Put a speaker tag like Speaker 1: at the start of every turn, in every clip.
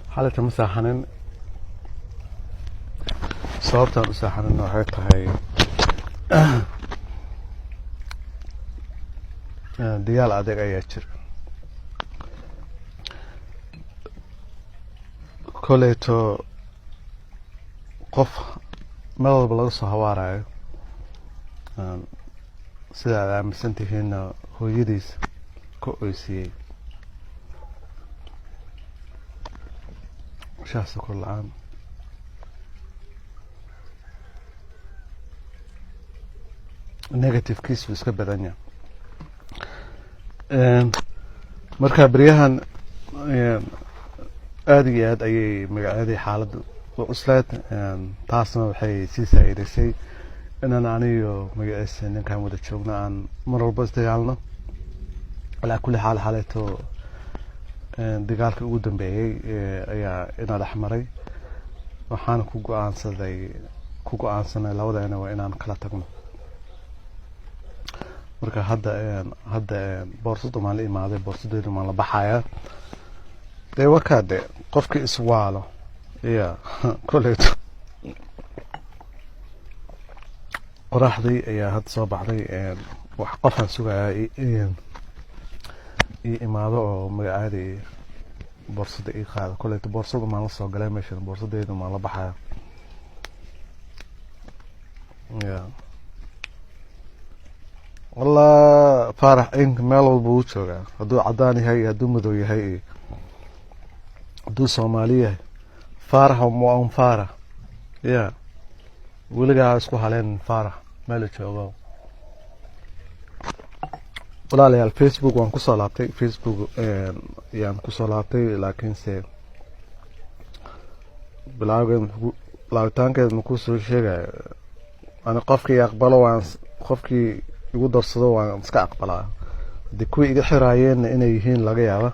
Speaker 1: حالة مساحن sababtan u saaxanan waxay tahay diyaal adeeg ayaa jira koleeto qof meel walba laga soo hawaarayo sida aad aaminsan tihiin hooyadiis ka oysiyey shakhsi kullaan negative case wuu iska badan yahay marka bariyahan aad iyo aad ayay magaaladii xaaladdu u cuslayd taasna waxay sii saa'idaysay inaan aniyo magaciisa ninkan wada joogno aan mar walba isdagaalno alaa kulli xaal xaaleeto dagaalkii ugu dambeeyey ayaa ina dhex maray waxaan ku go'aansanay labadeena waa inaan kala tagno marka hadda boorsadu maan la imaaday boorsadeedu maan la baxayaa dee wakaade qofkii iswaalo ya koleeto qoraxdii ayaa hadda soo baxday wax qofaan sugayaa ii imaado oo magacaadii boorsada ii qaada koleeto boorsadu maan la soo galay meeshan boorsadeedu maan la baxayaa ya والله فارح إنك مال والبوشة هدو عداني هاي هدو مدوي هاي هدو صومالية فارح ومو فارح يا ولقى اسكو حالين فارح مالو شوغو ولا لي الفيسبوك وان كسو لابتي فيسبوك يعني كسو لابتي لكن سي بلاوتان كده مكوسو شيغا انا قفكي يقبلو وان قفكي igu darsado waan iska aqbalaa de kuwii iga xiraayeen inay yihiin laga yaabo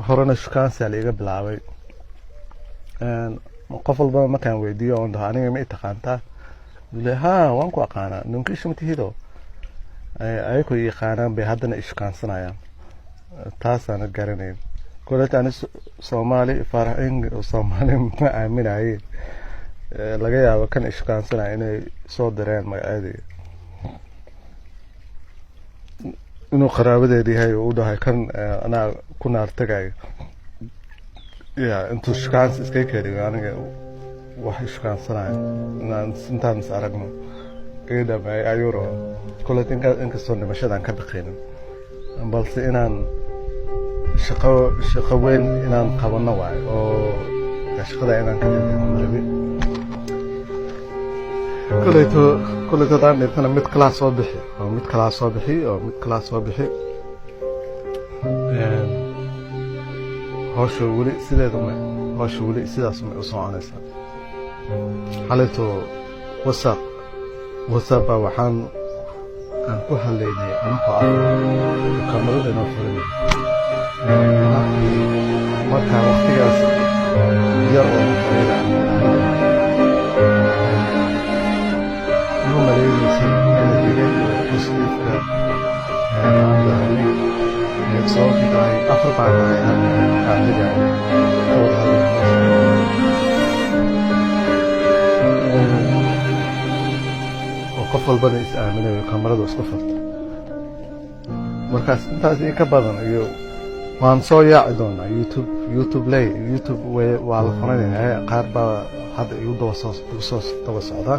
Speaker 1: horena shukaansi la iga bilaabay qof walba markaan weydiiyo oo dhaha aniga ma taqaantaa leeyahay waan ku aqaana ninkii shimtihido ay ku yaqaanaan bay haddana ishkaansanayaan taasaan garanayn koolata aan Soomaali faraxin Soomaali ma aaminay laga yaabo kan ishkaansanay inay soo direen magacaadii inuu qaraabadeedii yahay oo u dhahay kan anaa ku naartagay ya intuu shaqaans iska keenay aniga wax shaqaansanayo inaan intaan is aragno eeda bay ayuro koleetinka inkastoo dhimashadan ka baqaynin balse inaan shaqo weyn inaan qabano waay oo shaqada inaan ka rabay كل دان إنتنا ميت كلاس صباحي أو ميت كلاس صباحي أو ميت كلاس صباحي هاشو ولي سيدا دمي هاشو ولي سيدا سمي أصلا نسا حالته وصاب وحان أن كهليني أنا قاعد كمل لنا فريم ما كان وقتي جالس يروى فريم ماليزيا الجيل المسلم يتصور في داعي أفريقيا عندنا وقفل بني إسلامنا وكاميرا وسقفت مركز تازي كبرنا يو وانصو يعدونا يوتيوب لي يوتيوب وعلى قناة قاربة هذا يودوس توسع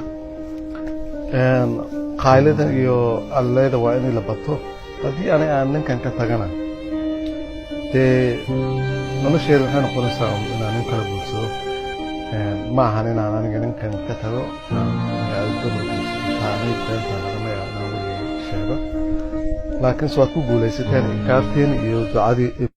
Speaker 1: qaylada iyo alleeda waa in la bato hadii aan ninkan ka tagana nolosheedu waxay noqonaysaa inaan nin kala bulshado ma ahan inaan aniga ninkan ka tago laakiin soo ku guuleysateen kaarteen iyo ducadii